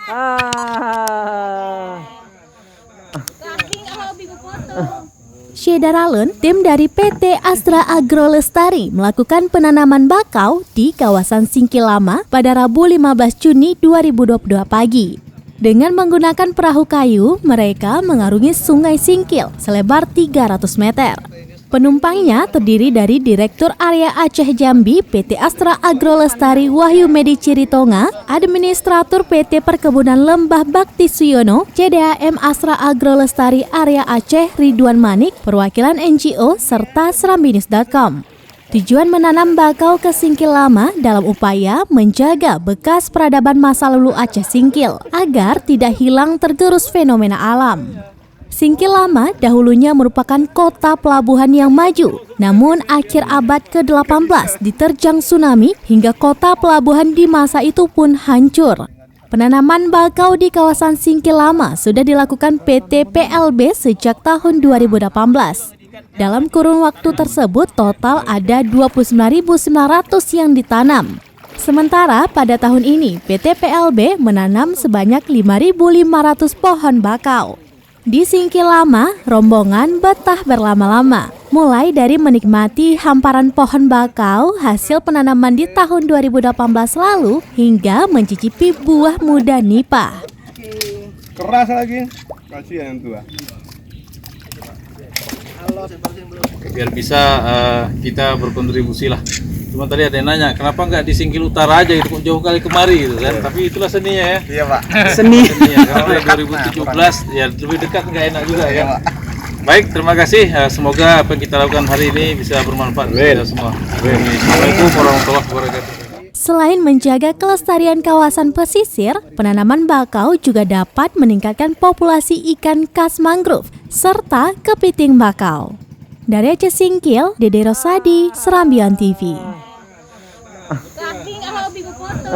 Ah. Syedaralun, tim dari PT Astra Agro Lestari melakukan penanaman bakau di kawasan Singkil Lama pada Rabu 15 Juni 2022 pagi. Dengan menggunakan perahu kayu, mereka mengarungi Sungai Singkil selebar 300 meter. Penumpangnya terdiri dari Direktur Area Aceh Jambi PT Astra Agro Lestari Wahyu Medi Ciritonga, Administratur PT Perkebunan Lembah Bakti Suyono, CDAM Astra Agro Lestari Area Aceh Ridwan Manik, perwakilan NGO, serta Serambinis.com. Tujuan menanam bakau ke Singkil Lama dalam upaya menjaga bekas peradaban masa lalu Aceh Singkil agar tidak hilang tergerus fenomena alam. Singkil Lama dahulunya merupakan kota pelabuhan yang maju, namun akhir abad ke-18 diterjang tsunami hingga kota pelabuhan di masa itu pun hancur. Penanaman bakau di kawasan Singkil Lama sudah dilakukan PT PLB sejak tahun 2018. Dalam kurun waktu tersebut total ada 29.900 yang ditanam. Sementara pada tahun ini PT PLB menanam sebanyak 5.500 pohon bakau. Di Singkil Lama, rombongan betah berlama-lama, mulai dari menikmati hamparan pohon bakau hasil penanaman di tahun 2018 lalu hingga mencicipi buah muda nipah. Keras lagi, kasihan yang tua. Biar bisa kita berkontribusi lah. Cuma tadi ada yang nanya, kenapa nggak di Singkil Utara aja gitu, jauh kali kemari gitu kan? Tapi itulah seninya ya. Iya Pak. Seninya, karena 2017 ya lebih dekat nggak enak juga ya. Pak. Baik, terima kasih. Semoga apa yang kita lakukan hari ini bisa bermanfaat untuk kita semua. Assalamualaikum warahmatullahi wabarakatuh. Selain menjaga kelestarian kawasan pesisir, penanaman bakau juga dapat meningkatkan populasi ikan khas mangrove serta kepiting bakau. Dari Aceh Singkil, Dede Rosadi, Serambian TV. Saking hobi foto.